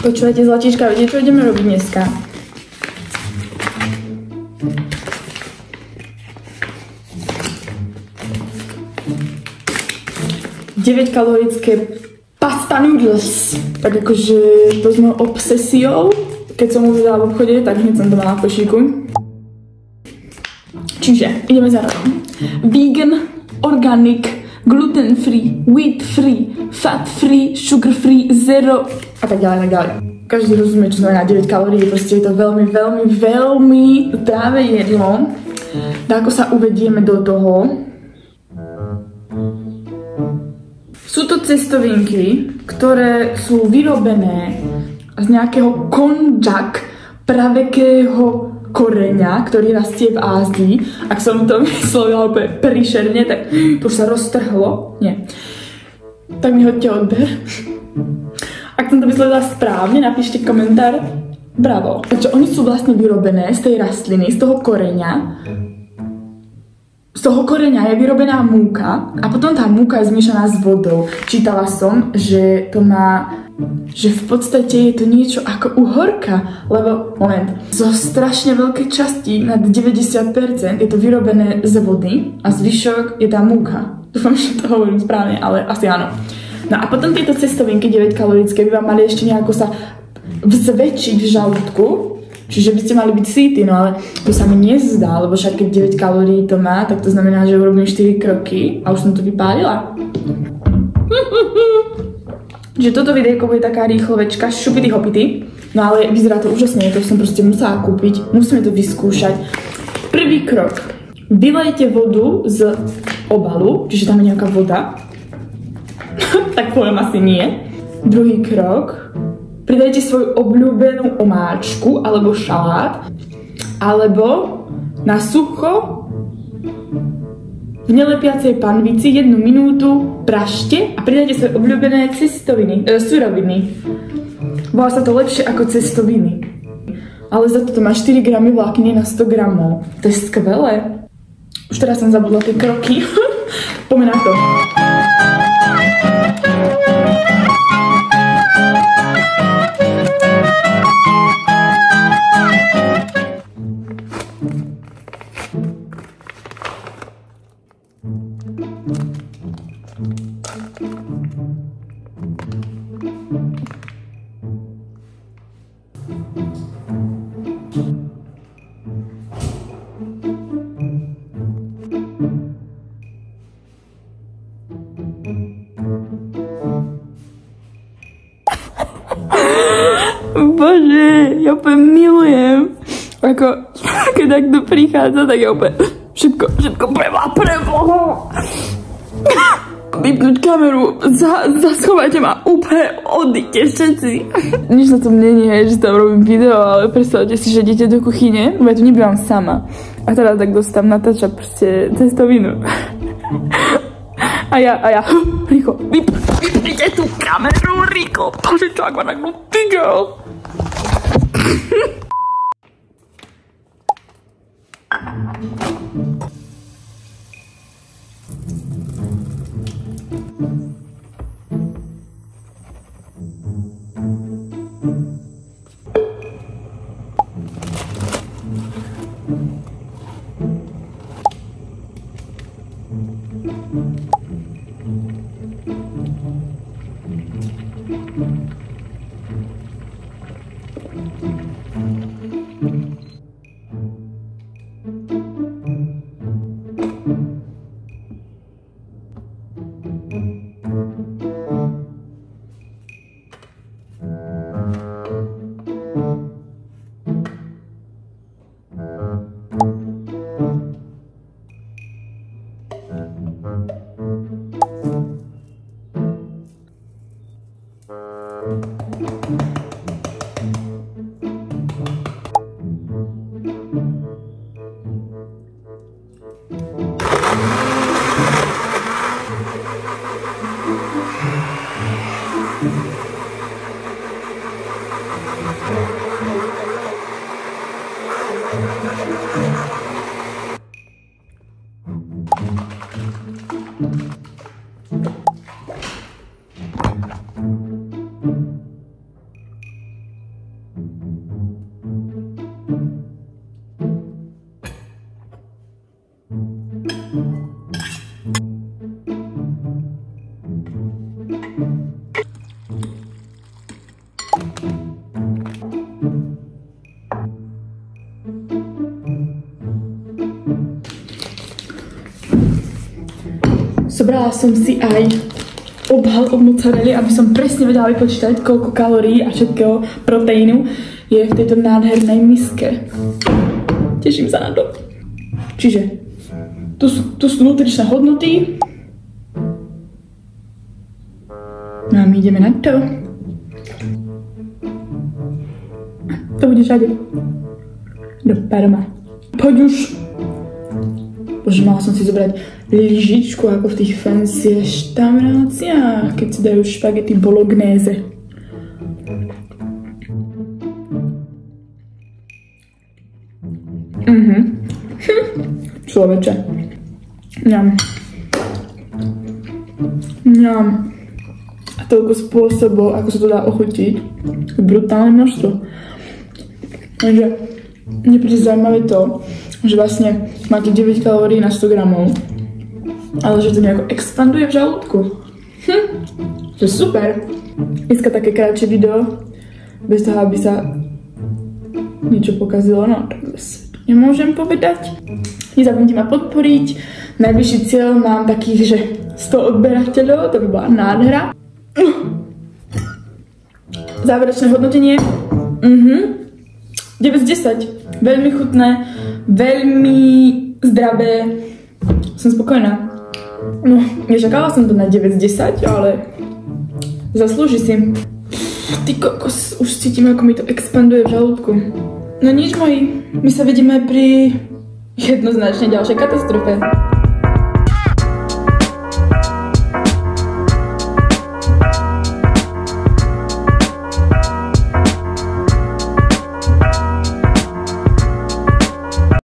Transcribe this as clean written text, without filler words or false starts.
Počúvajte, zlatíčka, viete, čo ideme robiť dneska? Deväťkalorické pasta noodles. Tak akože to s mojou obsesiou. Keď som uvidela v obchode, tak hneď som to mala v košíku. Čiže ideme za radom. Vegan, organic, gluten free, wheat free, fat free, sugar free, zero a tak ďalej, tak ďalej. Každý rozumie, čo znamená 9 kalórií, proste je to veľmi, veľmi, veľmi zdravé jedlo. Tak ako sa uvedieme do toho. Sú to cestovinky, ktoré sú vyrobené z nejakého konžak pravekého koreňa, ktorý rastie v Ázii. Ak som to vyslovila úplne príšerne, tak to už sa roztrhlo. Nie. Tak mi hoďte odber. Ak som to vyslovila správne, napíšte komentár. Bravo. Takže oni sú vlastne vyrobené z tej rastliny, z toho koreňa. Z toho koreňa je vyrobená múka a potom tá múka je zmiešaná s vodou. Čítala som, že to má, že v podstate je to niečo ako uhorka, lebo, moment, zo strašne veľkej časti, nad 90% je to vyrobené z vody a zvyšok je tá múka. Dúfam, že to hovorím správne, ale asi áno. No a potom tieto cestovinky 9-kalorické by vám mali ešte nejako sa vzväčšiť v žalúdku. Čiže by ste mali byť sytí, no ale to sa mi nezdá, lebo však keď 9 kalórií to má, tak to znamená, že urobím 4 kroky a už som to vypálila. Čiže toto videjko bude taká rýchlovečka, šupity hopity, no ale vyzerá to úžasne, to som proste musela kúpiť, musíme to vyskúšať. Prvý krok, vylejte vodu z obalu, čiže tam je nejaká voda, tak poviem asi nie. Druhý krok, pridajte svoju obľúbenú omáčku alebo šalát, alebo na sucho v nelepiacej panvici 1 minútu pražte a pridajte svoje obľúbené suroviny. Volá sa to lepšie ako cestoviny. Ale za to má 4 gramy vlákniny na 100 gramov. To je skvelé. Už teraz som zabudla tie kroky. Poďme na to. Bože, ja úplne milujem. Ako, keď takto prichádza, tak ja úplne všetko preboha. Vypnúť kameru, zaschovajte ma, úplne odíte všetci. Nič na tom není, že tam robím video, ale predstavte si, že idete do kuchyne, lebo ja tu nebývam sama. A teraz tak dostám natáčať proste cestovinu. A ja, rýchlo, vypnite tú kameru, rýchlo, takže čo, ak ma takto video. Zobrala som si aj obhal od mozzarelly, aby som presne vedela vypočítať, koľko kalórií a všetkého proteínu je v tejto nádhernej miske. Teším sa na to. Čiže tu sú nutričné hodnoty. No a my ideme na to. To bude všade. Do parma. Poď už. Bože, mala som si zobrať lyžičku ako v tých fancy reštauráciách, keď si dajú špagety bolognese. Človeče. Ňam. Ňam. A toľko spôsobov, ako sa to dá ochutiť. Brutálne množstvo. Takže mne príde zaujímavé to, že vlastne máte 9 kalórií na 100 gramov, ale že to nejako expanduje v žalúdku. To je super. Dneska také kratšie video, bez toho, aby sa niečo pokazilo, no tak nemôžem povedať. Nezabudnite ma podporiť. Najbližší cieľ mám takých, že 100 odberateľov, to by bola nádhera. Záverečné hodnotenie. 9 z 10. Veľmi chutné, veľmi zdravé. Som spokojná. No, nečakala som to na 9 z 10, ale zaslúži si. Ty kokos, už cítim, ako mi to expanduje v žalúdku. No nič, moji, my sa vidíme pri jednoznačne ďalšej katastrofe.